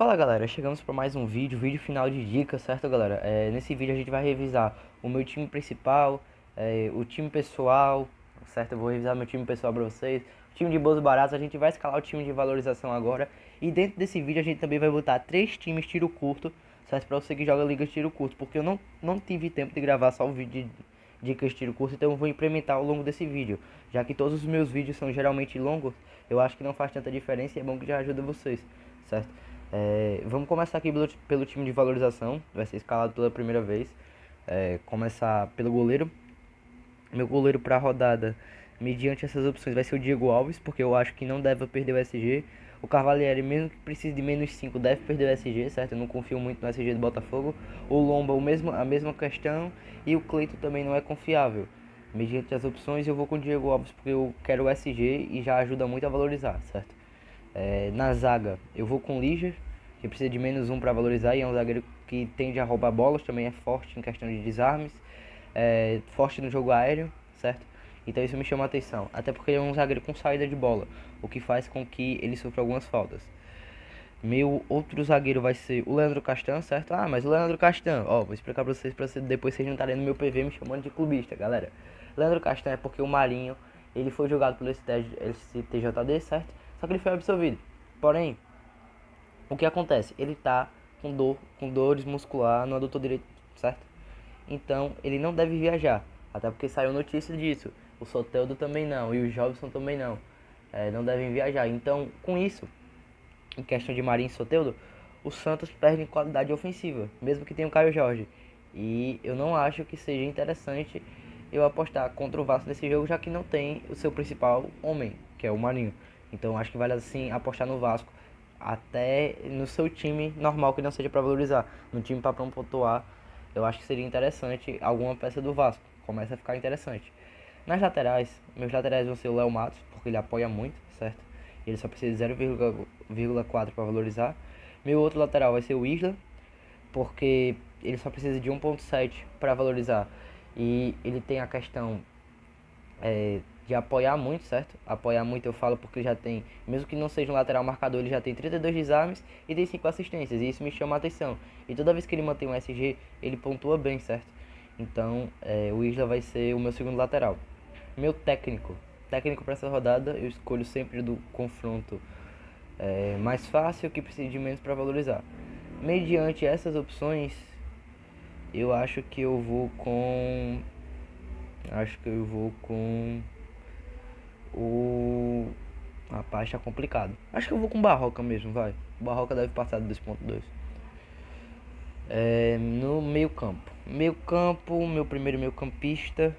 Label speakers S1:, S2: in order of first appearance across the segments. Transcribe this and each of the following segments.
S1: Fala galera, chegamos para mais um vídeo final de dicas, certo galera? Nesse vídeo a gente vai revisar o meu time principal, o time pessoal, certo? Eu vou revisar meu time pessoal para vocês, o time de boas baratas, a gente vai escalar o time de valorização agora. E dentro desse vídeo a gente também vai botar 3 times tiro curto, certo? Para você que joga liga de tiro curto, porque eu não tive tempo de gravar só o vídeo de dicas de tiro curto, então eu vou implementar ao longo desse vídeo. Já que todos os meus vídeos são geralmente longos, eu acho que não faz tanta diferença e é bom que já ajuda vocês, certo? Vamos começar aqui pelo time de valorização, vai ser escalado pela primeira vez. Começar pelo goleiro. Meu goleiro para a rodada, mediante essas opções, vai ser o Diego Alves, porque eu acho que não deve perder o SG. O Cavalieri, mesmo que precise de menos 5, deve perder o SG, certo? Eu não confio muito no SG do Botafogo. O Lomba, a mesma questão. E o Cleito também não é confiável. Mediante as opções, eu vou com o Diego Alves, porque eu quero o SG e já ajuda muito a valorizar, certo? Na zaga, eu vou com o Liger, que precisa de menos 1 para valorizar, e é um zagueiro que tende a roubar bolas, também é forte em questão de desarmes, forte no jogo aéreo, certo? Então isso me chama a atenção, até porque ele é um zagueiro com saída de bola, o que faz com que ele sofra algumas faltas. Meu outro zagueiro vai ser o Leandro Castan, certo? Ah, mas o Leandro Castan, vou explicar pra vocês, depois vocês não estarem no meu PV me chamando de clubista, galera. Leandro Castan é porque o Marinho, ele foi jogado pelo STJD, certo? Só que ele foi absolvido. Porém, o que acontece? Ele tá com dores muscular no adutor direito, certo? Então, ele não deve viajar, até porque saiu notícia disso. O Soteldo também não, e o Jobson também não. Não devem viajar. Então, com isso, em questão de Marinho e Soteldo, o Santos perde em qualidade ofensiva, mesmo que tenha o Caio Jorge. E eu não acho que seja interessante eu apostar contra o Vasco nesse jogo, já que não tem o seu principal homem, que é o Marinho. Então acho que vale assim apostar no Vasco, até no seu time normal, que não seja para valorizar. No time para pontuar, eu acho que seria interessante alguma peça do Vasco. Começa a ficar interessante. Nas laterais, meus laterais vão ser o Léo Matos, porque ele apoia muito, certo? Ele só precisa de 0,4 para valorizar. Meu outro lateral vai ser o Isla, porque ele só precisa de 1,7 para valorizar. E ele tem a questão de apoiar muito, certo? Apoiar muito eu falo porque já tem, mesmo que não seja um lateral marcador, ele já tem 32 desarmes e tem 5 assistências. E isso me chama a atenção. E toda vez que ele mantém um SG, ele pontua bem, certo? Então o Isla vai ser o meu segundo lateral. Meu técnico para essa rodada, eu escolho sempre do confronto mais fácil, que precisa de menos para valorizar. Mediante essas opções, eu acho que eu vou com. Acho que eu vou com o. Rapaz, tá complicado. Acho que eu vou com o Barroca mesmo, vai. O Barroca deve passar de 2,2. No meio campo. Meio campo, meu primeiro meio campista,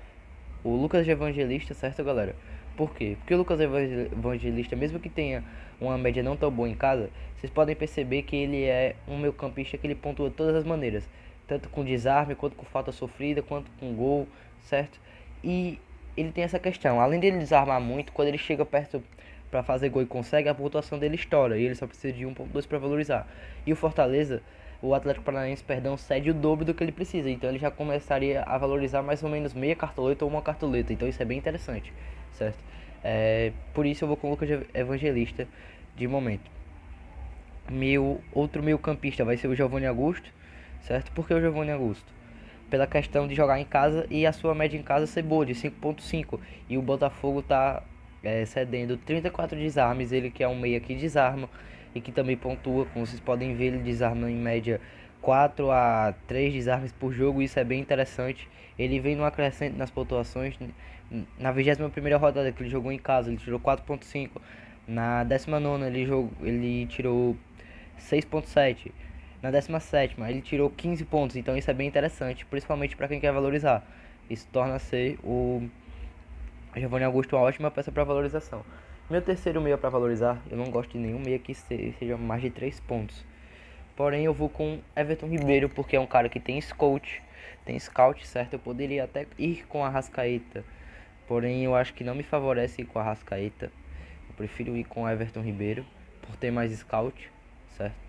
S1: o Lucas Evangelista, certo, galera? Por quê? Porque o Lucas Evangelista, mesmo que tenha uma média não tão boa em casa, vocês podem perceber que ele é um meio campista que ele pontua de todas as maneiras, tanto com desarme, quanto com falta sofrida, quanto com gol, certo? E ele tem essa questão, além dele desarmar muito, quando ele chega perto para fazer gol e consegue, a pontuação dele estoura, e ele só precisa de 1,2 para valorizar. E o Fortaleza, o Atlético Paranaense, perdão, cede o dobro do que ele precisa. Então ele já começaria a valorizar mais ou menos meia cartoleta ou uma cartoleta. Então isso é bem interessante, certo? Por isso eu vou com o Lucas Evangelista de momento. Meu outro meio campista vai ser o Giovanni Augusto, certo? Por que o Giovanni Augusto? Pela questão de jogar em casa e a sua média em casa ser boa, de 5,5. E o Botafogo tá cedendo 34 desarmes. Ele que é um meia que desarma e que também pontua. Como vocês podem ver, ele desarma em média 4 a 3 desarmes por jogo. Isso é bem interessante. Ele vem no acrescente nas pontuações. Na 21ª rodada que ele jogou em casa, ele tirou 4,5. Na 19ª ele tirou 6,7. Na 17ª ele tirou 15 pontos, então isso é bem interessante, principalmente para quem quer valorizar. Isso torna ser o Giovanni Augusto uma ótima peça para valorização. Meu terceiro meia para valorizar, eu não gosto de nenhum meia que seja mais de 3 pontos. Porém eu vou com Everton Ribeiro, porque é um cara que tem scout, certo? Eu poderia até ir com a Arrascaeta, porém eu acho que não me favorece ir com a Arrascaeta. Eu prefiro ir com o Everton Ribeiro, por ter mais scout, certo?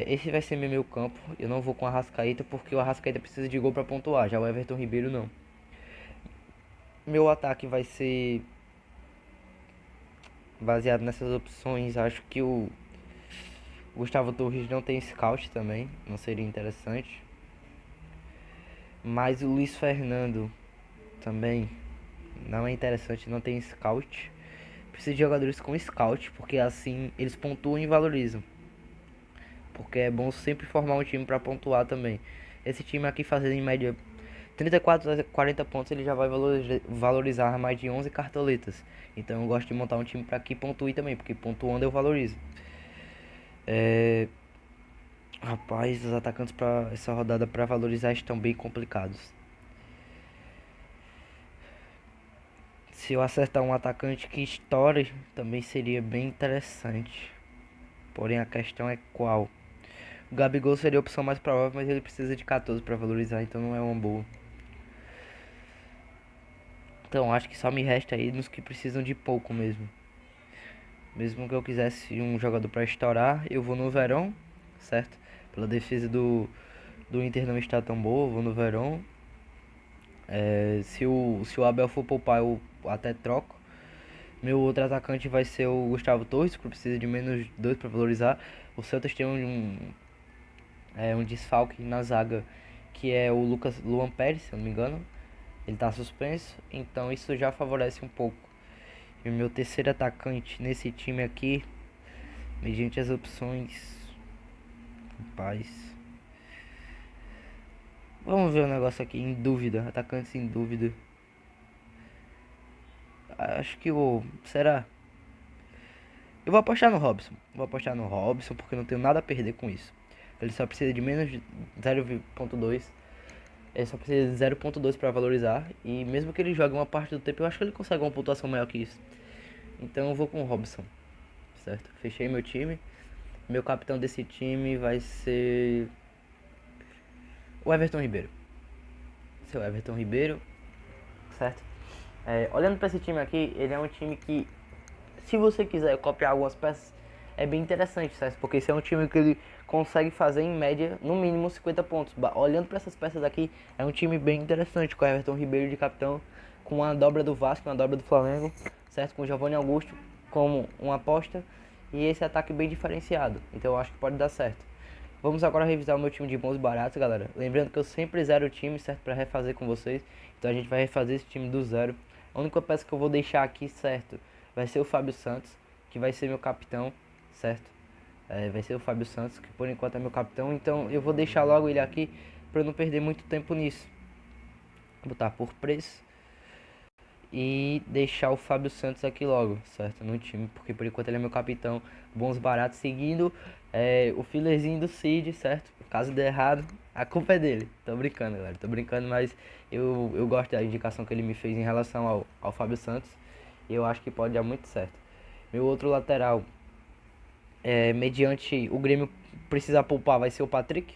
S1: Esse vai ser meu meio campo. Eu não vou com a Arrascaeta porque o Arrascaeta precisa de gol para pontuar. Já o Everton Ribeiro não. Meu ataque vai ser baseado nessas opções. Acho que o O Gustavo Torres não tem scout também, não seria interessante. Mas o Luiz Fernando também não é interessante, não tem scout. Precisa de jogadores com scout, porque assim eles pontuam e valorizam. Porque é bom sempre formar um time para pontuar também. Esse time aqui fazendo em média 34 a 40 pontos, ele já vai valorizar mais de 11 cartoletas. Então eu gosto de montar um time para que pontue também, porque pontuando eu valorizo. Rapaz, os atacantes para essa rodada para valorizar estão bem complicados. Se eu acertar um atacante que estoure, também seria bem interessante. Porém a questão é qual? O Gabigol seria a opção mais provável, mas ele precisa de 14 para valorizar, então não é uma boa. Então acho que só me resta aí nos que precisam de pouco mesmo. Mesmo que eu quisesse um jogador para estourar, eu vou no Verón, certo? Pela defesa do Inter não está tão boa, eu vou no Verón. Se o Abel for poupar, eu até troco. Meu outro atacante vai ser o Gustavo Torres, que precisa de menos 2 para valorizar. O Santos tem um desfalque na zaga, que é o Luan Pérez, se eu não me engano. Ele está suspenso, então isso já favorece um pouco. E o meu terceiro atacante nesse time aqui, mediante as opções. Rapaz. Vamos ver o negócio aqui em dúvida. Atacantes em dúvida. Acho que o. Será? Eu vou apostar no Robson. Vou apostar no Robson porque eu não tenho nada a perder com isso. Ele só precisa de menos de 0,2. Ele só precisa de 0,2 para valorizar. E mesmo que ele jogue uma parte do tempo, eu acho que ele consegue uma pontuação maior que isso. Então eu vou com o Robson. Certo? Fechei meu time. Meu capitão desse time vai ser o Everton Ribeiro. Seu Everton Ribeiro, certo? Olhando para esse time aqui, ele é um time que, se você quiser copiar algumas peças, é bem interessante, certo? Porque esse é um time que ele consegue fazer em média, no mínimo 50 pontos. Olhando para essas peças aqui, é um time bem interessante, com o Everton Ribeiro de capitão, com a dobra do Vasco, uma dobra do Flamengo, certo? Com o Giovanni Augusto como uma aposta e esse ataque bem diferenciado. Então eu acho que pode dar certo. Vamos agora revisar o meu time de bons baratos, galera. Lembrando que eu sempre zero o time, certo? Pra refazer com vocês. Então a gente vai refazer esse time do zero. A única peça que eu vou deixar aqui, certo? Vai ser o Fábio Santos, que vai ser meu capitão, certo? Vai ser o Fábio Santos, que por enquanto é meu capitão. Então eu vou deixar logo ele aqui pra eu não perder muito tempo nisso. Vou botar por preço. E deixar o Fábio Santos aqui logo, certo? No time, porque por enquanto ele é meu capitão. Bons baratos, seguindo o filerzinho do Cid, certo? Caso dê errado, a culpa é dele. Tô brincando, galera, tô brincando, mas eu gosto da indicação que ele me fez em relação ao Fábio Santos. E eu acho que pode dar muito certo. Meu outro lateral, mediante o Grêmio precisar poupar, vai ser o Patrick,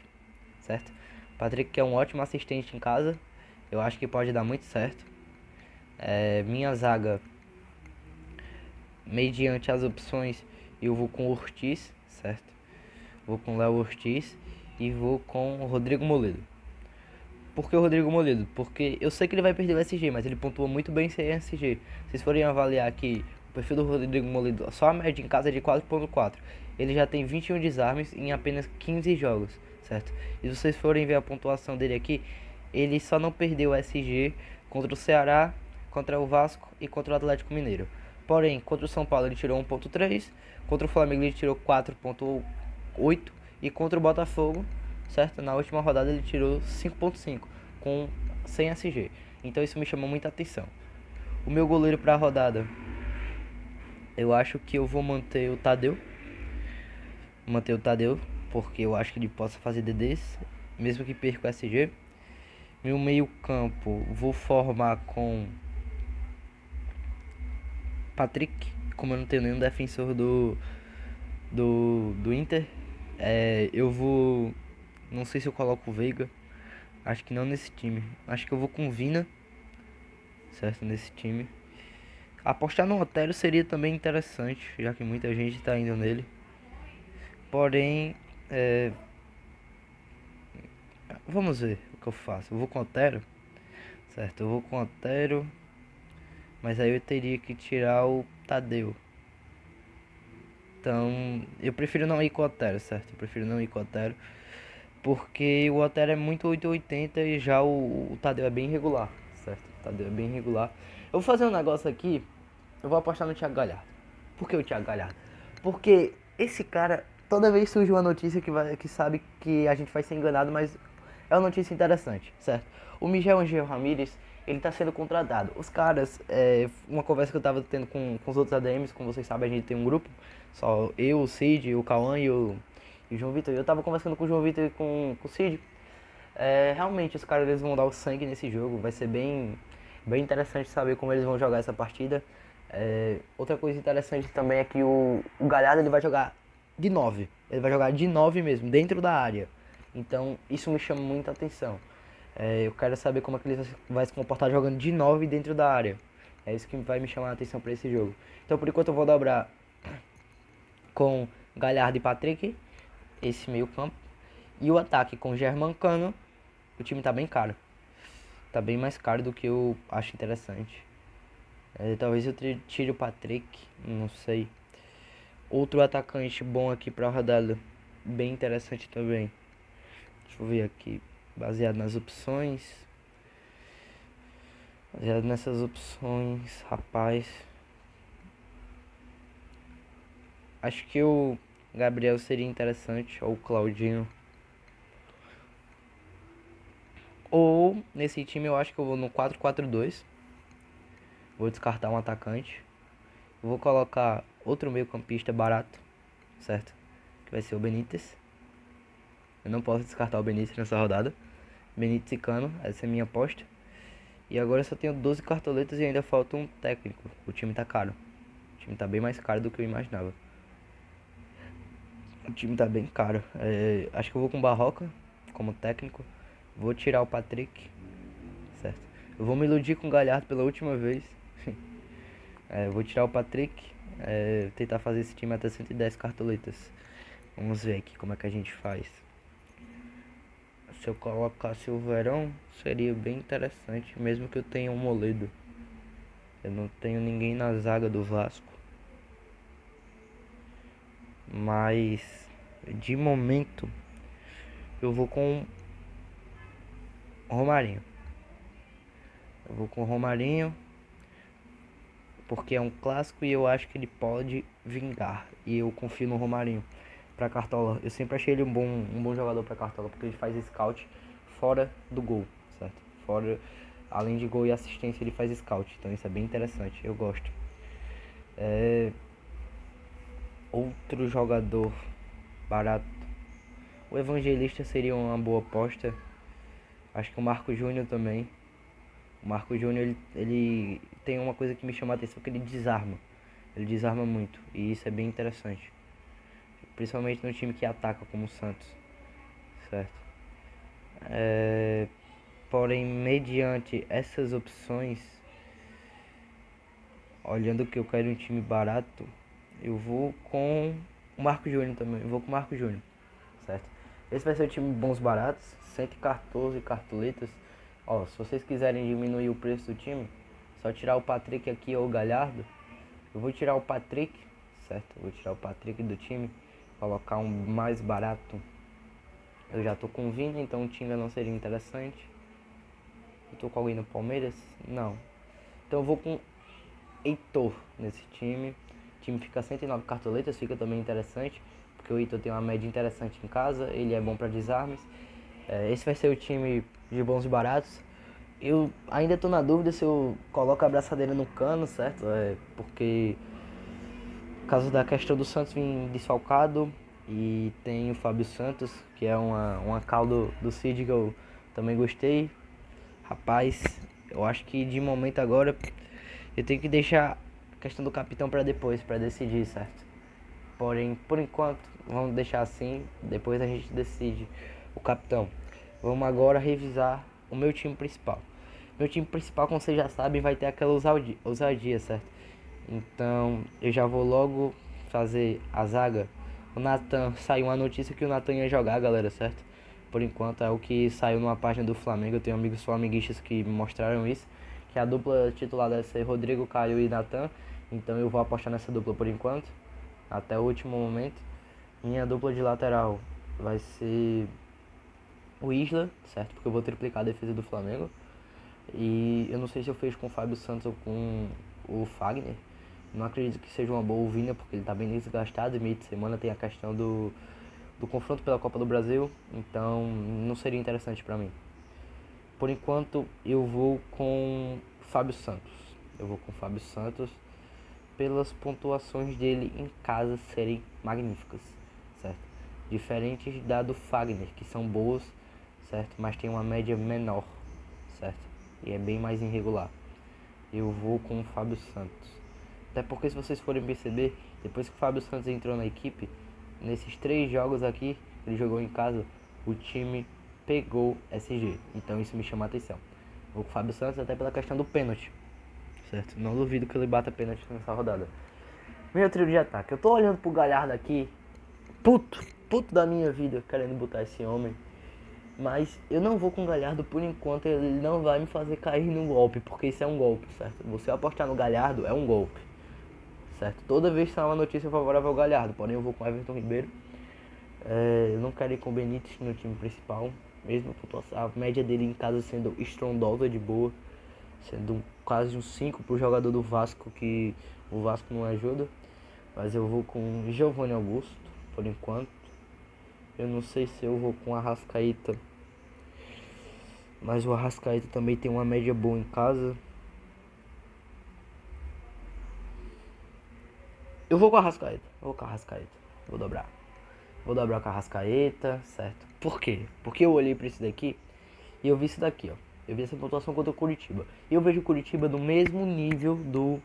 S1: certo? O Patrick que é um ótimo assistente em casa. Eu acho que pode dar muito certo. Minha zaga, mediante as opções, eu vou com o Ortiz, certo? Vou com o Léo Ortiz e vou com o Rodrigo Moledo. Por que o Rodrigo Moledo? Porque eu sei que ele vai perder o SG, mas ele pontua muito bem sem SG. Se vocês forem avaliar aqui o perfil do Rodrigo Moledo, só a média em casa é de 4.4. Ele já tem 21 desarmes em apenas 15 jogos, certo? E se vocês forem ver a pontuação dele aqui, ele só não perdeu o SG contra o Ceará, contra o Vasco e contra o Atlético Mineiro. Porém, contra o São Paulo ele tirou 1.3, contra o Flamengo ele tirou 4.8 e contra o Botafogo, certo? Na última rodada ele tirou 5.5 com 100 SG. Então isso me chamou muita atenção. O meu goleiro para a rodada, eu acho que eu vou manter o Tadeu. Manter o Tadeu, porque eu acho que ele possa fazer DDs, mesmo que perca o SG. Meu meio campo, vou formar com Patrick, como eu não tenho nenhum defensor do Inter. Eu vou, não sei se eu coloco o Veiga, acho que não nesse time. Acho que eu vou com Vina, certo, nesse time. Apostar no Otero seria também interessante, já que muita gente tá indo nele. Porém, vamos ver o que eu faço. Eu vou com o Otero, certo? Eu vou com o Otero, mas aí eu teria que tirar o Tadeu. Então, eu prefiro não ir com o Otero, certo? Eu prefiro não ir com o Otero. Porque o Otero é muito 880 e já o Tadeu é bem irregular, certo? O Tadeu é bem irregular. Eu vou fazer um negócio aqui, eu vou apostar no Thiago Galhardo. Por que o Thiago Galhardo? Porque esse cara, toda vez surge uma notícia que sabe que a gente vai ser enganado, mas é uma notícia interessante, certo? O Miguel Angel Ramírez, ele tá sendo contratado. Os caras, uma conversa que eu tava tendo com os outros ADMs, como vocês sabem, a gente tem um grupo, só eu, o Cid, o Cauã e o João Vitor. Eu tava conversando com o João Vitor e com o Cid. Realmente, os caras eles vão dar o sangue nesse jogo, vai ser bem interessante saber como eles vão jogar essa partida. Outra coisa interessante também é que o Galhardo ele vai jogar de 9. Ele vai jogar de 9 mesmo, dentro da área. Então isso me chama muita atenção. Eu quero saber como é que ele vai se comportar jogando de 9 dentro da área. É isso que vai me chamar a atenção para esse jogo. Então por enquanto eu vou dobrar com Galhardo e Patrick, esse meio campo. E o ataque com Germancano, o time tá bem caro. Tá bem mais caro do que eu acho interessante. Talvez eu tire o Patrick, não sei. Outro atacante bom aqui pra rodada, bem interessante também. Deixa eu ver aqui, baseado nas opções. Baseado nessas opções, rapaz. Acho que o Gabriel seria interessante, ou o Claudinho. Ou nesse time eu acho que eu vou no 4-4-2. Vou descartar um atacante. Vou colocar outro meio campista barato, certo? Que vai ser o Benítez. Eu não posso descartar o Benítez nessa rodada. Benítez e Cano, essa é a minha aposta. E agora eu só tenho 12 cartoletas e ainda falta um técnico. O time tá caro. O time tá bem mais caro do que eu imaginava. O time tá bem caro. Acho que eu vou com o Barroca como técnico. Vou tirar o Patrick, certo? Eu vou me iludir com o Galhardo pela última vez. Vou tirar o Patrick. Tentar fazer esse time até 110 cartoletas. Vamos ver aqui como é que a gente faz. Se eu colocasse o Verão, seria bem interessante, mesmo que eu tenha um Moledo. Eu não tenho ninguém na zaga do Vasco. Mas, de momento, eu vou com o Romarinho. Eu vou com o Romarinho, porque é um clássico e eu acho que ele pode vingar. E eu confio no Romarinho pra Cartola. Eu sempre achei ele um bom jogador pra Cartola, porque ele faz scout fora do gol, certo? Fora, além de gol e assistência, ele faz scout. Então isso é bem interessante, eu gosto. Outro jogador barato. O Evangelista seria uma boa aposta. Acho que o Marco Júnior também. O Marco Júnior ele tem uma coisa que me chama a atenção, que ele desarma. Ele desarma muito. E isso é bem interessante. Principalmente no time que ataca, como o Santos. Certo? Porém, mediante essas opções, olhando que eu quero um time barato, eu vou com o Marco Júnior também. Eu vou com o Marco Júnior. Certo? Esse vai ser o time bons baratos. 114 cartoletas. Ó, se vocês quiserem diminuir o preço do time, só tirar o Patrick aqui ou o Galhardo. Eu vou tirar o Patrick, certo? Eu vou tirar o Patrick do time, colocar um mais barato. Eu já tô com 20, então o time não seria interessante. Eu tô com alguém no Palmeiras? Não. Então eu vou com Heitor nesse time. O time fica 109 cartoletas, fica também interessante, porque o Heitor tem uma média interessante em casa, ele é bom para desarmes. Esse vai ser o time de bons baratos. Eu ainda tô na dúvida se eu coloco a abraçadeira no Cano, certo? Porque por causa da questão do Santos vir desfalcado, e tem o Fábio Santos, que é uma call do Cid que eu também gostei. Rapaz, eu acho que de momento agora eu tenho que deixar a questão do capitão para depois, para decidir, certo? Porém, por enquanto, vamos deixar assim, depois a gente decide o capitão. Vamos agora revisar o meu time principal. Meu time principal, como vocês já sabem, vai ter aquela ousadia, certo? Então, eu já vou logo fazer a zaga. O Nathan, saiu uma notícia que o Nathan ia jogar, galera, certo? Por enquanto, é o que saiu numa página do Flamengo. Eu tenho amigos flamenguistas que me mostraram isso, que a dupla titular deve ser Rodrigo, Caio e Nathan. Então eu vou apostar nessa dupla por enquanto. até o último momento. Minha dupla de lateral vai ser o Isla, certo? Porque eu vou triplicar a defesa do Flamengo. E eu não sei se eu fecho com o Fábio Santos ou com o Fagner. Não acredito que seja uma boa vinda, porque ele tá bem desgastado. E meio de semana tem a questão do confronto pela Copa do Brasil. Então não seria interessante pra mim. Por enquanto eu vou com Fábio Santos. Eu vou com Fábio Santos pelas pontuações dele em casa serem magníficas, certo? Diferentes da do Fagner, que são boas, certo? Mas tem uma média menor, certo? E é bem mais irregular. Eu vou com o Fábio Santos. Até porque, se vocês forem perceber, depois que o Fábio Santos entrou na equipe, nesses 3 jogos aqui, ele jogou em casa, o time pegou SG. Então isso me chama a atenção. Vou com o Fábio Santos até pela questão do pênalti, certo? Não duvido que ele bata pênalti nessa rodada. Meu trio de ataque. Eu tô olhando pro Galhardo aqui, puto da minha vida, querendo botar esse homem. Mas eu não vou com o Galhardo por enquanto, ele não vai me fazer cair no golpe, porque isso é um golpe, certo? Você apostar no Galhardo é um golpe, certo? Toda vez que sai uma notícia favorável ao Galhardo, porém eu vou com o Everton Ribeiro. Eu não quero ir com o Benítez no time principal, mesmo a média dele em casa sendo estrondosa de boa, sendo quase um 5 pro jogador do Vasco, que o Vasco não ajuda. Mas eu vou com Giovanni Augusto, por enquanto. Eu não sei se eu vou com Arrascaeta, mas o Arrascaeta também tem uma média boa em casa. Eu vou com o Arrascaeta, vou dobrar. Vou dobrar com a Arrascaeta, certo? Por quê? Porque eu olhei pra esse daqui e eu vi isso daqui, ó. Eu vi essa pontuação contra o Curitiba. E eu vejo o Curitiba no mesmo nível do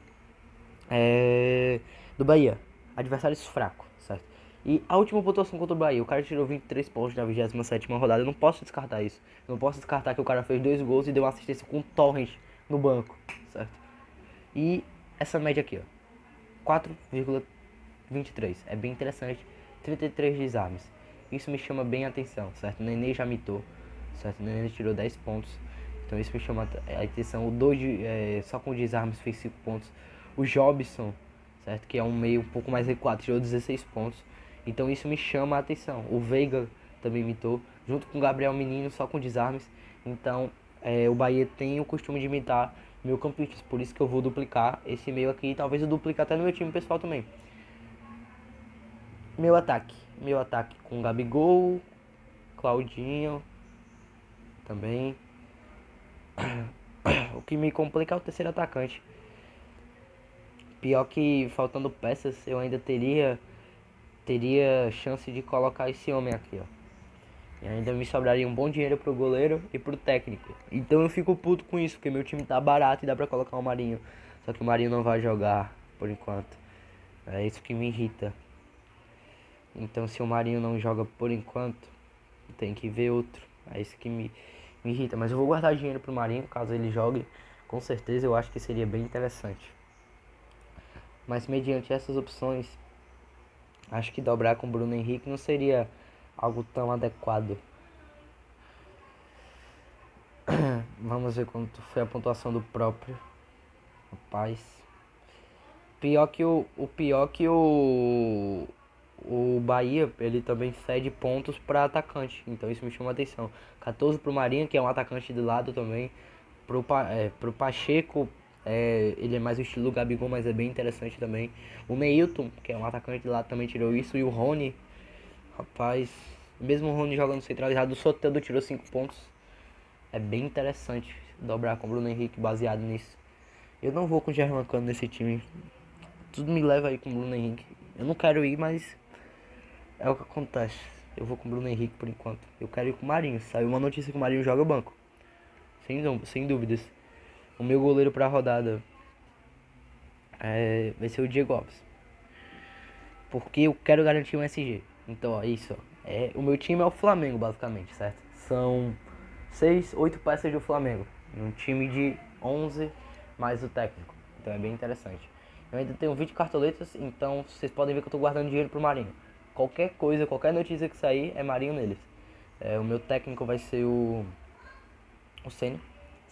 S1: Bahia. Adversários fracos, certo? E a última pontuação contra o Bahia, o cara tirou 23 pontos na 27ª rodada. Eu não posso descartar isso. Eu não posso descartar que o cara fez 2 gols e deu uma assistência com o Torrent no banco, certo? E essa média aqui, ó, 4,23. É bem interessante. 33 desarmes. Isso me chama bem a atenção, certo? O Nenê já mitou, certo? O Nenê tirou 10 pontos. Então isso me chama a atenção. O Doide, só com desarmes, fez 5 pontos. O Jobson, certo? Que é um meio um pouco mais recuado, tirou 16 pontos. Então isso me chama a atenção. O Veiga também imitou, junto com o Gabriel Menino, só com desarmes. Então o Bahia tem o costume de imitar meio campistas. Por isso que eu vou duplicar esse meio aqui. Talvez eu duplique até no meu time pessoal também. Meu ataque com Gabigol, Claudinho também. O que me complica é o terceiro atacante. Pior que faltando peças, eu ainda teria chance de colocar esse homem aqui, ó. E ainda me sobraria um bom dinheiro pro goleiro e pro técnico. Então eu fico puto com isso, porque meu time tá barato e dá pra colocar o Marinho. Só que o Marinho não vai jogar por enquanto. É isso que me irrita. Então se o Marinho não joga por enquanto, tem que ver outro. É isso que me irrita. Mas eu vou guardar dinheiro pro Marinho, caso ele jogue. Com certeza eu acho que seria bem interessante. Mas mediante essas opções, acho que dobrar com o Bruno Henrique não seria algo tão adequado. Vamos ver quanto foi a pontuação do próprio. Rapaz. Pior que o Bahia, ele também cede pontos para atacante. Então isso me chama a atenção. 14 pro Marinho, que é um atacante de lado também. Pro Pacheco, ele é mais o estilo Gabigol, mas é bem interessante também. O Neilton, que é um atacante de lado, também tirou isso. E o Rony, rapaz, mesmo o Rony jogando centralizado, o Soteldo tirou 5 pontos. É bem interessante dobrar com o Bruno Henrique baseado nisso. Eu não vou com o Germancano nesse time. Tudo me leva aí com o Bruno Henrique. Eu não quero ir, mas é o que acontece. Eu vou com o Bruno Henrique por enquanto. Eu quero ir com o Marinho. Saiu uma notícia que o Marinho joga banco. Sem dúvidas. O meu goleiro pra rodada vai ser o Diego Alves. Porque eu quero garantir um SG. Então, ó, isso. O meu time é o Flamengo, basicamente, certo? São 6, 8 peças do Flamengo. Um time de 11 mais o técnico. Então é bem interessante. Eu ainda tenho 20 cartoletas, então vocês podem ver que eu tô guardando dinheiro pro Marinho. Qualquer coisa, qualquer notícia que sair, é Marinho neles. O meu técnico vai ser o Senna,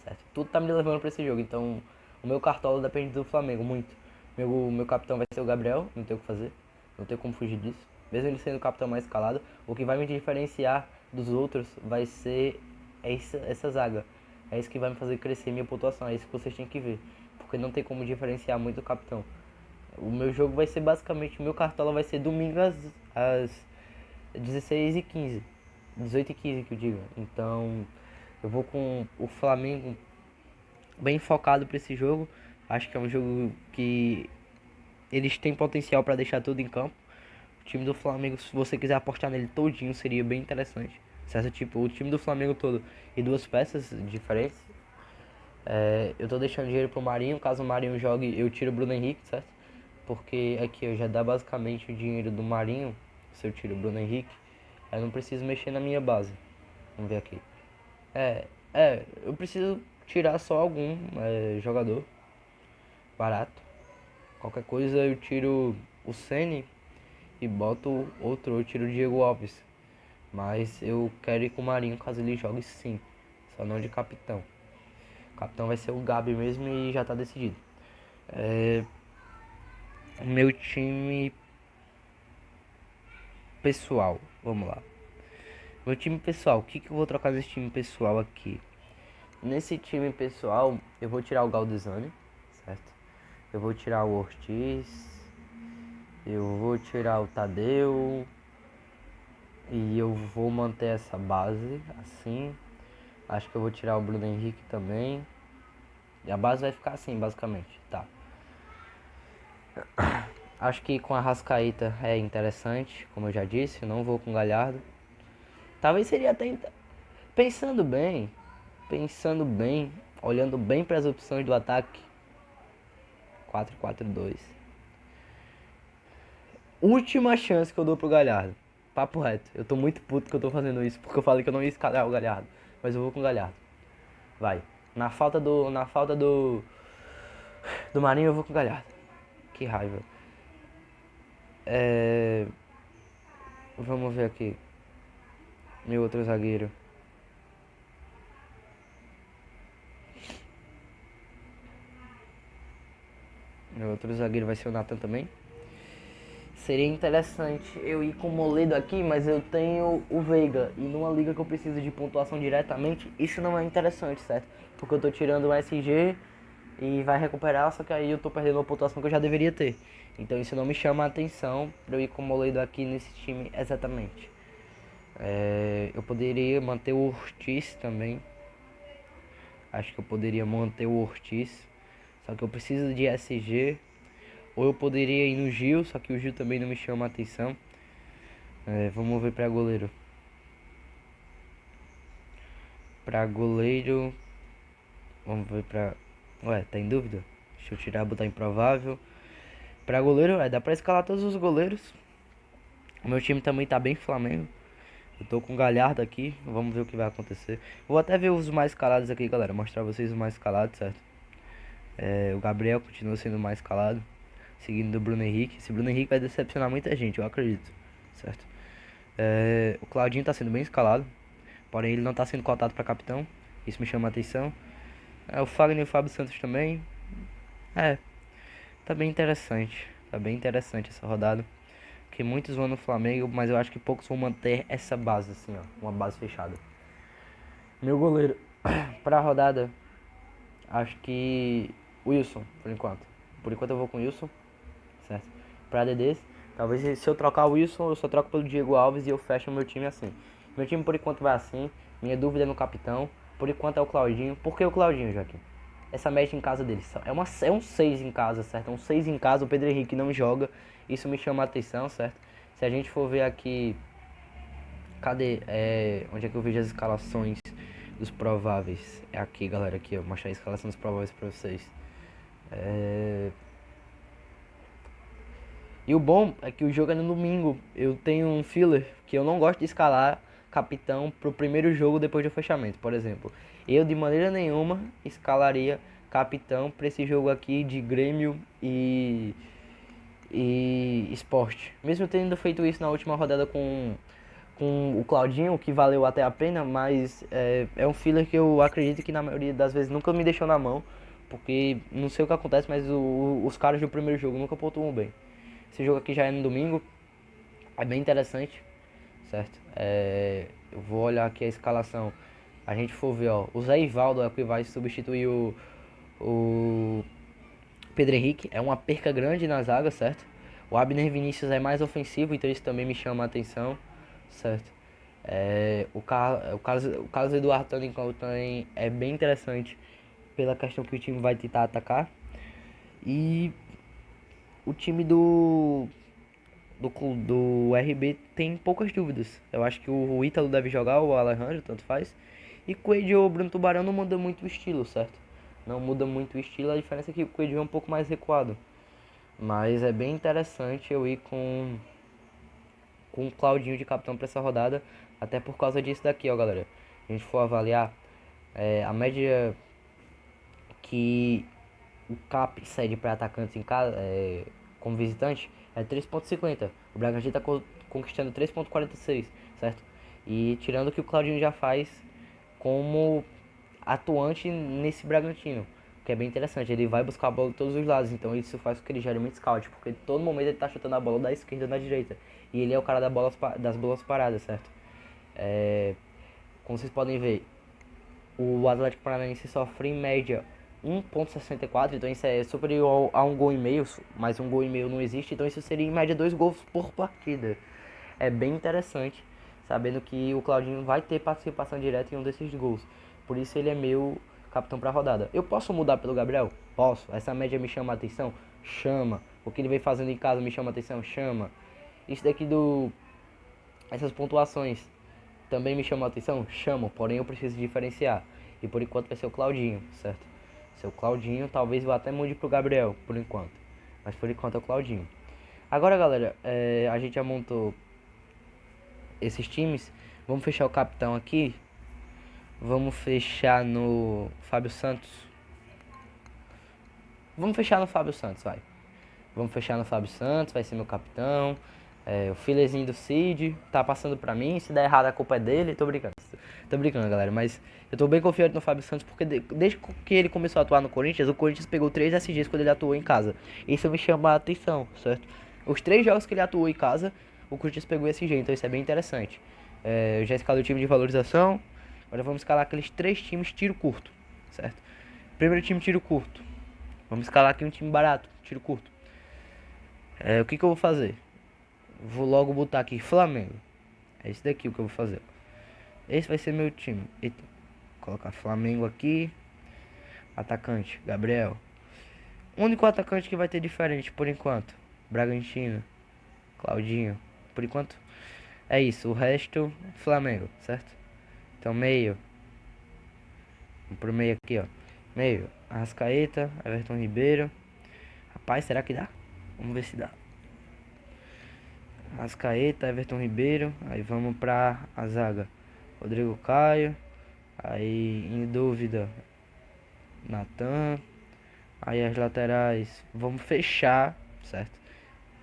S1: certo? Tudo tá me levando pra esse jogo, então o meu cartola depende do Flamengo, muito. Meu capitão vai ser o Gabriel, não tem o que fazer. Não tem como fugir disso. Mesmo ele sendo o capitão mais escalado, o que vai me diferenciar dos outros vai ser essa zaga. É isso que vai me fazer crescer minha pontuação, é isso que vocês têm que ver. Porque não tem como diferenciar muito o capitão. O meu jogo vai ser basicamente, o meu cartola vai ser domingo às 16h15. 18h15 que eu digo. Então eu vou com o Flamengo bem focado para esse jogo. Acho que é um jogo que eles têm potencial para deixar tudo em campo. O time do Flamengo, se você quiser apostar nele todinho, seria bem interessante. Certo? Tipo, o time do Flamengo todo e duas peças diferentes. Eu tô deixando dinheiro pro Marinho. Caso o Marinho jogue, eu tiro o Bruno Henrique, certo? Porque aqui eu já dá basicamente o dinheiro do Marinho. Se eu tiro o Bruno Henrique, aí eu não preciso mexer na minha base. Vamos ver aqui. Eu preciso tirar só algum jogador barato. Qualquer coisa eu tiro o Ceni e boto outro, eu tiro o Diego Alves. Mas eu quero ir com o Marinho caso ele jogue sim, só não de capitão. O capitão vai ser o Gabi mesmo e já tá decidido. Meu time pessoal, vamos lá. Meu time pessoal, o que eu vou trocar nesse time pessoal aqui? Nesse time pessoal, eu vou tirar o Galdesani, certo? Eu vou tirar o Ortiz, eu vou tirar o Tadeu e eu vou manter essa base assim. Acho que eu vou tirar o Bruno Henrique também. E a base vai ficar assim, basicamente, tá? Acho que com a Rascaíta é interessante, como eu já disse, eu não vou com o Galhardo. Talvez seria até pensando bem, olhando bem para as opções do ataque. 4-4-2. Última chance que eu dou pro Galhardo. Papo reto. Eu tô muito puto que eu tô fazendo isso, porque eu falei que eu não ia escalar o Galhardo. Mas eu vou com o Galhardo. Vai. Na falta do Marinho eu vou com o Galhardo. Que raiva. Vamos ver aqui. Meu outro zagueiro. Meu outro zagueiro vai ser o Nathan também. Seria interessante eu ir com o Moledo aqui, mas eu tenho o Veiga. E numa liga que eu preciso de pontuação diretamente, isso não é interessante, certo? Porque eu tô tirando o SG e vai recuperar, só que aí eu tô perdendo uma pontuação que eu já deveria ter. Então isso não me chama a atenção pra eu ir com o Moledo aqui nesse time exatamente. Eu poderia manter o Ortiz também. Acho que eu poderia manter o Ortiz. Só que eu preciso de SG. Ou eu poderia ir no Gil, só que o Gil também não me chama a atenção. Vamos ver pra goleiro. Pra goleiro. Vamos ver pra. Ué, tá em dúvida? Deixa eu tirar, botar improvável. Pra goleiro, dá pra escalar todos os goleiros. O meu time também tá bem Flamengo. Eu tô com o Galhardo aqui. Vamos ver o que vai acontecer. Vou até ver os mais escalados aqui, galera. Mostrar pra vocês os mais escalados, certo? O Gabriel continua sendo o mais escalado, seguindo do Bruno Henrique. Esse Bruno Henrique vai decepcionar muita gente, eu acredito, certo? O Claudinho tá sendo bem escalado, porém ele não tá sendo cotado para capitão. Isso me chama a atenção. O Fagner e o Fábio Santos também. Tá bem interessante. Tá bem interessante essa rodada. Que muitos vão no Flamengo, mas eu acho que poucos vão manter essa base assim, ó, uma base fechada. Meu goleiro pra rodada, acho que Wilson, por enquanto. Por enquanto eu vou com o Wilson, certo? Pra DDs, talvez se eu trocar o Wilson, eu só troco pelo Diego Alves e eu fecho o meu time assim. Meu time por enquanto vai assim. Minha dúvida é no capitão. Por enquanto é o Claudinho. Por que o Claudinho, Joaquim? Essa média em casa dele é um 6 em casa, certo? É um 6 em casa, o Pedro Henrique não joga. Isso me chama a atenção, certo? Se a gente for ver aqui. Cadê? Onde é que eu vejo as escalações dos prováveis? É aqui, galera. Aqui, ó. Vou mostrar a escalação dos prováveis pra vocês. E o bom é que o jogo é no domingo. Eu tenho um filler que eu não gosto de escalar capitão pro primeiro jogo depois do fechamento. Por exemplo, eu de maneira nenhuma escalaria capitão pra esse jogo aqui de Grêmio e Sport. Mesmo tendo feito isso na última rodada com o Claudinho, que valeu até a pena, mas é um filler que eu acredito que na maioria das vezes nunca me deixou na mão. Porque não sei o que acontece, mas os caras do primeiro jogo nunca pontuam bem. Esse jogo aqui já é no domingo, é bem interessante, certo? Eu vou olhar aqui a escalação. A gente for ver, ó, o Zé Ivaldo é o que vai substituir o Pedro Henrique. É uma perca grande na zaga, certo? O Abner Vinícius é mais ofensivo, então isso também me chama a atenção, certo? O Carlos Eduardo também é bem interessante pela questão que o time vai tentar atacar. E o time do RB tem poucas dúvidas. Eu acho que o Ítalo deve jogar, o Alejandro, tanto faz. E Coelho ou Bruno Tubarão não muda muito o estilo, certo? Não muda muito o estilo, a diferença é que o Coelho é um pouco mais recuado. Mas é bem interessante eu ir com o Claudinho de capitão para essa rodada, até por causa disso daqui, ó, galera. A gente for avaliar a média que o CAP cede para atacantes em casa, como visitante, é 3,50. O Bragantino está conquistando 3,46, certo? E tirando o que o Claudinho já faz como atuante nesse Bragantino, que é bem interessante. Ele vai buscar a bola de todos os lados, então isso faz com que ele gere muito scout, porque todo momento ele tá chutando a bola da esquerda ou da direita. E ele é o cara das bolas paradas, certo? Como vocês podem ver, o Atlético Paranaense sofre em média 1,64, então isso é superior a um gol e meio, mas um gol e meio não existe, então isso seria em média 2 gols por partida. É bem interessante, sabendo que o Claudinho vai ter participação direta em um desses gols. Por isso ele é meu capitão para a rodada. Eu posso mudar pelo Gabriel? Posso. Essa média me chama a atenção? Chama. O que ele vem fazendo em casa me chama a atenção? Chama. Isso daqui essas pontuações também me chamam a atenção? Chama, porém eu preciso diferenciar. E por enquanto vai ser o Claudinho, certo? Seu Claudinho, talvez eu até mude pro Gabriel, por enquanto. Mas por enquanto é o Claudinho. Agora, galera, a gente já montou esses times. Vamos fechar o capitão aqui. Vamos fechar no Fábio Santos. Vamos fechar no Fábio Santos, vai. Vamos fechar no Fábio Santos, vai ser meu capitão. O filezinho do Cid tá passando pra mim. Se der errado, a culpa é dele. Tô brincando. Tô brincando, galera. Mas eu tô bem confiante no Fábio Santos porque desde que ele começou a atuar no Corinthians, o Corinthians pegou 3 SGs quando ele atuou em casa. Isso me chama a atenção, certo? Os 3 jogos que ele atuou em casa, o Corinthians pegou SG, então isso é bem interessante. Eu já escalei o time de valorização. Agora vamos escalar aqueles 3 times tiro curto, certo? Primeiro time tiro curto. Vamos escalar aqui um time barato, tiro curto. O que eu vou fazer? Vou logo botar aqui Flamengo. É esse daqui o que eu vou fazer. Esse vai ser meu time. Eita. Colocar Flamengo aqui. Atacante, Gabriel. O único atacante que vai ter diferente por enquanto. Bragantino. Claudinho. Por enquanto é isso. O resto, Flamengo, certo? Então meio. Vamos pro meio aqui, ó. Meio. Arrascaeta, Everton Ribeiro. Rapaz, será que dá? Vamos ver se dá. Arrascaeta, Everton Ribeiro. Aí vamos pra a zaga. Rodrigo Caio. Aí em dúvida, Natan. Aí as laterais. Vamos fechar, certo?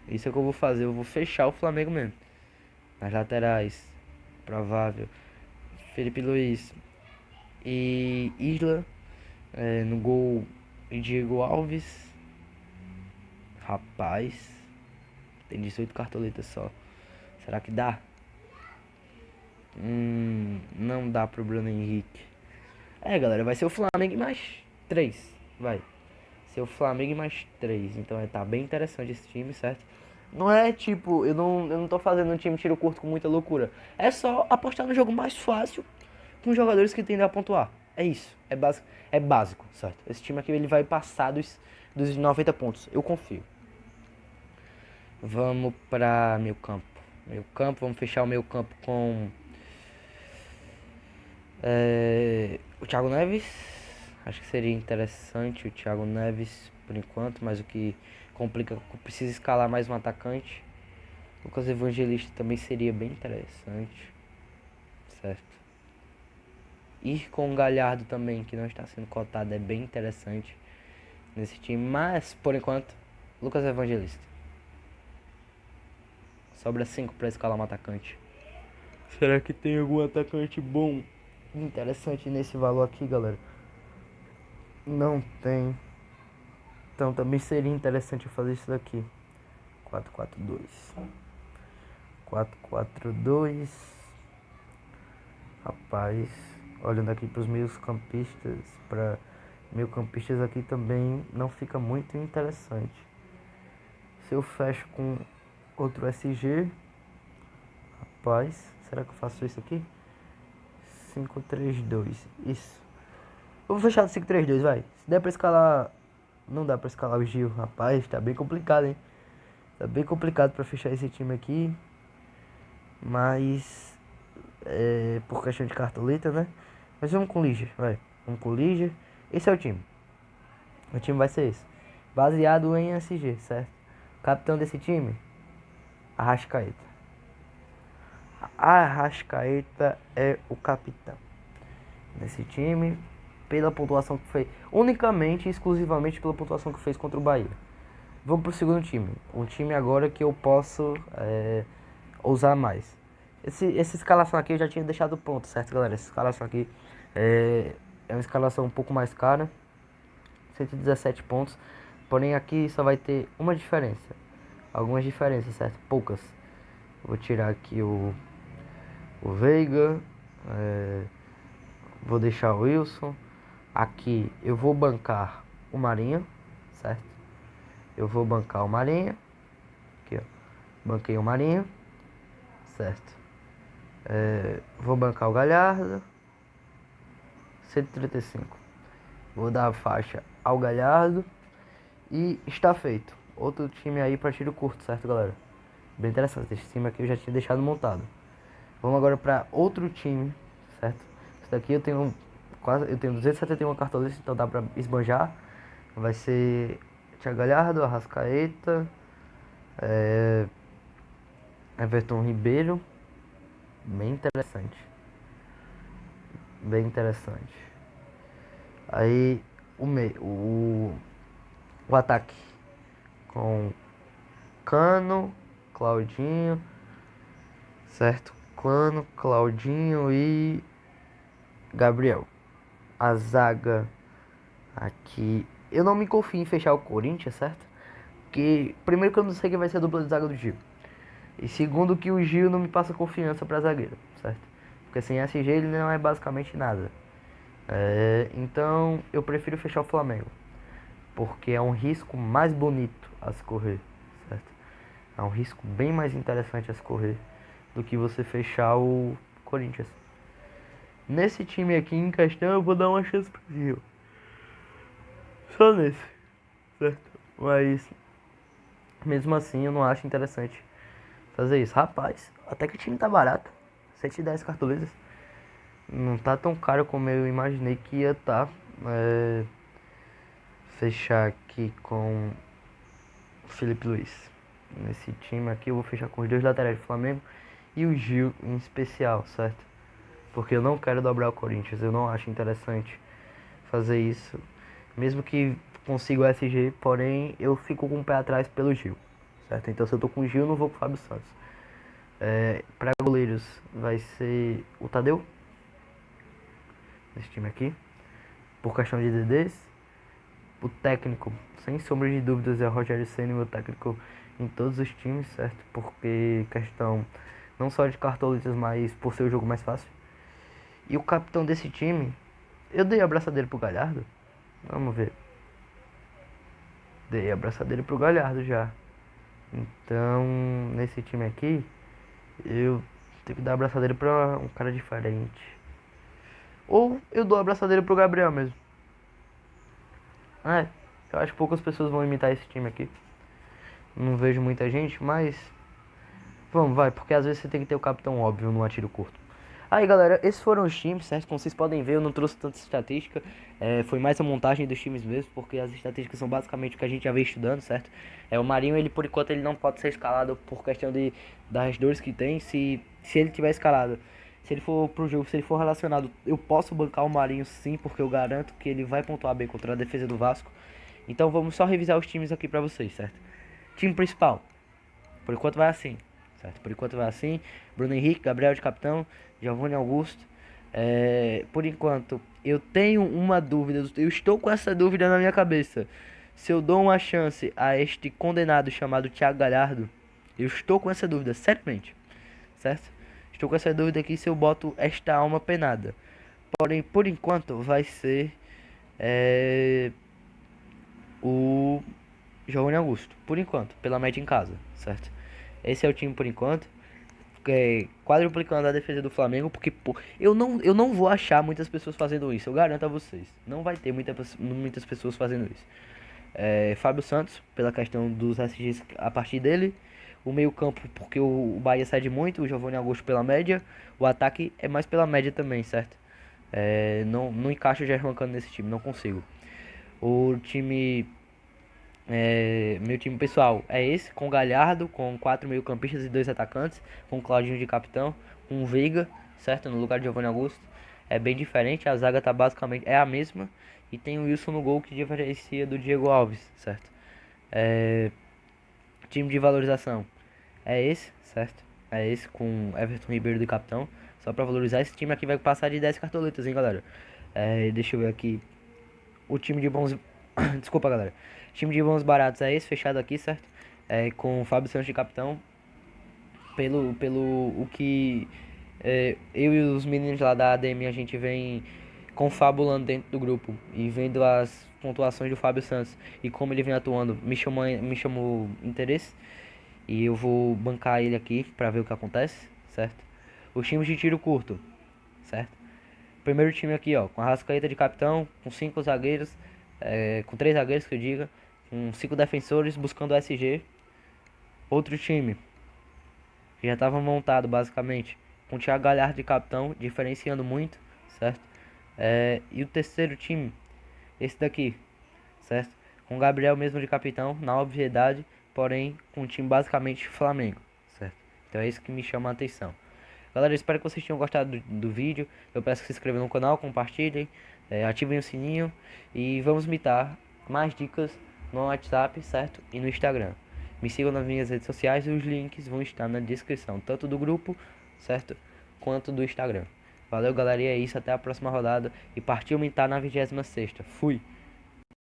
S1: Isso é o que eu vou fazer. Eu vou fechar o Flamengo mesmo. Nas laterais, provável. Felipe Luiz e Isla. No gol, Diego Alves. Rapaz, tem 18 cartoletas só. Será que dá? Não dá pro Bruno Henrique. Galera, vai ser o Flamengo e mais 3. Vai ser o Flamengo e mais 3. Então tá bem interessante esse time, certo? Não é tipo, eu não tô fazendo um time tiro curto com muita loucura. É só apostar no jogo mais fácil com jogadores que tendem a pontuar. É isso, é básico, certo? Esse time aqui ele vai passar dos 90 pontos, eu confio. Vamos pra meio campo. Meio campo, vamos fechar o meio campo com o Thiago Neves. Acho que seria interessante o Thiago Neves por enquanto, mas o que complica, precisa escalar mais um atacante. Lucas Evangelista também seria bem interessante, certo? Ir com o Galhardo também, que não está sendo cotado, é bem interessante nesse time, mas por enquanto, Lucas Evangelista. Sobra 5 para escalar um atacante. Será que tem algum atacante bom, interessante nesse valor aqui, galera? Não tem. Então também seria interessante fazer isso daqui. 4-4-2. 4-4-2. Rapaz, olhando aqui para os meios campistas, para meio campistas aqui também não fica muito interessante. Se eu fecho com outro SG, rapaz, será que eu faço isso aqui? 5-3-2, isso. Eu vou fechar no 5-3-2, vai. Se der pra escalar, não dá pra escalar o Gil, rapaz, tá bem complicado, hein? Tá bem complicado pra fechar esse time aqui. Mas por questão de cartoleta, né? Mas vamos com o Ligia, vai. Vamos com o Ligia. Esse é o time. O time vai ser esse. Baseado em SG, certo? O capitão desse time, Arrascaeta. Arrascaeta é o capitão desse time. Pela pontuação que fez. Unicamente e exclusivamente pela pontuação que fez contra o Bahia. Vamos pro segundo time. Um time agora que eu posso usar mais. Essa escalação aqui eu já tinha deixado pronto, certo, galera? Essa escalação aqui é uma escalação um pouco mais cara. 117 pontos. Porém aqui só vai ter uma diferença. Algumas diferenças, certo? Poucas. Vou tirar aqui o Veiga. Vou deixar o Wilson. Aqui eu vou bancar o Marinho, certo? Eu vou bancar o Marinho. Aqui, ó. Banquei o Marinho, certo? Vou bancar o Galhardo. 135. Vou dar a faixa ao Galhardo. E está feito. Outro time aí para tiro curto, certo, galera? Bem interessante. Esse time aqui eu já tinha deixado montado. Vamos agora para outro time, certo? Esse daqui eu tenho 271 cartoletas, então dá para esbanjar. Vai ser Thiago Galhardo, Arrascaeta, Everton Ribeiro. Bem interessante. Bem interessante. Aí o ataque com Cano, Claudinho, certo? Cano, Claudinho e Gabriel. A zaga aqui, eu não me confio em fechar o Corinthians, certo? Que primeiro que eu não sei quem vai ser a dupla de zaga do Gil. E segundo que o Gil não me passa confiança pra zagueiro, certo? Porque sem SG ele não é basicamente nada. Então eu prefiro fechar o Flamengo. Porque é um risco mais bonito a se correr, certo? É um risco bem mais interessante a se correr do que você fechar o Corinthians. Nesse time aqui em questão eu vou dar uma chance pro Gil. Só nesse, certo? Mas mesmo assim eu não acho interessante fazer isso. Rapaz, até que o time tá barato. 110 cartoletas. Não tá tão caro como eu imaginei que ia tá. Fechar aqui com Felipe Luiz. Nesse time aqui eu vou fechar com os dois laterais do Flamengo e o Gil em especial, certo? Porque eu não quero dobrar o Corinthians. Eu não acho interessante fazer isso. Mesmo que consiga o SG, porém eu fico com o pé atrás pelo Gil, certo? Então se eu tô com o Gil, eu não vou com o Fábio Santos. Para goleiros vai ser o Tadeu, nesse time aqui, por questão de DDs. O técnico, sem sombra de dúvidas, é o Rogério Ceni, meu técnico em todos os times, certo? Porque questão não só de cartoletas, mas por ser o jogo mais fácil. E o capitão desse time, eu dei a abraçadeira pro Galhardo. Vamos ver. Dei a abraçadeira pro Galhardo já. Então, nesse time aqui, eu tenho que dar a abraçadeira pra um cara diferente. Ou eu dou a abraçadeira pro Gabriel mesmo. Eu acho que poucas pessoas vão imitar esse time aqui. Não vejo muita gente, mas vamos, vai, porque às vezes você tem que ter o capitão óbvio no atiro curto. Aí galera, esses foram os times, certo? Como vocês podem ver, eu não trouxe tanta estatística. Foi mais a montagem dos times mesmo, porque as estatísticas são basicamente o que a gente já veio estudando, certo? O Marinho, ele por enquanto ele não pode ser escalado por questão das dores que tem. Se ele tiver escalado, se ele for pro jogo, se ele for relacionado, eu posso bancar o Marinho sim, porque eu garanto que ele vai pontuar bem contra a defesa do Vasco. Então vamos só revisar os times aqui pra vocês, certo? Time principal, por enquanto vai assim, certo? Por enquanto vai assim. Bruno Henrique, Gabriel de capitão, Giovanni Augusto. Por enquanto, eu tenho uma dúvida, eu estou com essa dúvida na minha cabeça. Se eu dou uma chance a este condenado chamado Thiago Galhardo, eu estou com essa dúvida, seriamente, certo? Estou com essa dúvida aqui se eu boto esta alma penada. Porém, por enquanto, vai ser o Giovanni Augusto. Por enquanto, pela média em casa, certo? Esse é o time por enquanto. Quadruplicando a defesa do Flamengo, porque pô, eu não vou achar muitas pessoas fazendo isso, eu garanto a vocês. Não vai ter muitas pessoas fazendo isso. Fábio Santos, pela questão dos SGs a partir dele. O meio-campo, porque o Bahia cede muito. O Giovanni Augusto pela média. O ataque é mais pela média também, certo? Não encaixo o Germán Cano nesse time, não consigo. O time. Meu time pessoal é esse, com Galhardo, com 4 meio-campistas e 2 atacantes, com Claudinho de capitão, com o Veiga, certo? No lugar de Giovanni Augusto. É bem diferente, a zaga tá basicamente é a mesma. E tem o Wilson no gol que diferencia do Diego Alves, certo? Time de valorização é esse, certo? É esse com Everton Ribeiro de capitão. Só pra valorizar, esse time aqui vai passar de 10 cartoletas, hein, galera? Deixa eu ver aqui. O time de bons. Desculpa, galera. Time de bons baratos é esse, fechado aqui, certo? Com o Fábio Santos de capitão. Pelo o que eu e os meninos lá da ADM a gente vem confabulando dentro do grupo e vendo as pontuações do Fábio Santos e como ele vem atuando, me chamou interesse e eu vou bancar ele aqui pra ver o que acontece, certo? Os times de tiro curto, certo? Primeiro time aqui, ó, com a Arrascaeta de capitão, com 5 zagueiros, com 3 zagueiros que eu diga, com 5 defensores buscando o SG. Outro time que já estava montado basicamente, com o Thiago Galhardo de capitão, diferenciando muito, certo? E o terceiro time, esse daqui, certo? Com o Gabriel mesmo de capitão, na obviedade, porém com um time basicamente Flamengo, certo? Então é isso que me chama a atenção. Galera, eu espero que vocês tenham gostado do vídeo. Eu peço que se inscrevam no canal, compartilhem, ativem o sininho e vamos imitar mais dicas no WhatsApp, certo? E no Instagram. Me sigam nas minhas redes sociais e os links vão estar na descrição, tanto do grupo, certo? Quanto do Instagram. Valeu, galera, e é isso. Até a próxima rodada. E partiu militar na 26ª. Fui!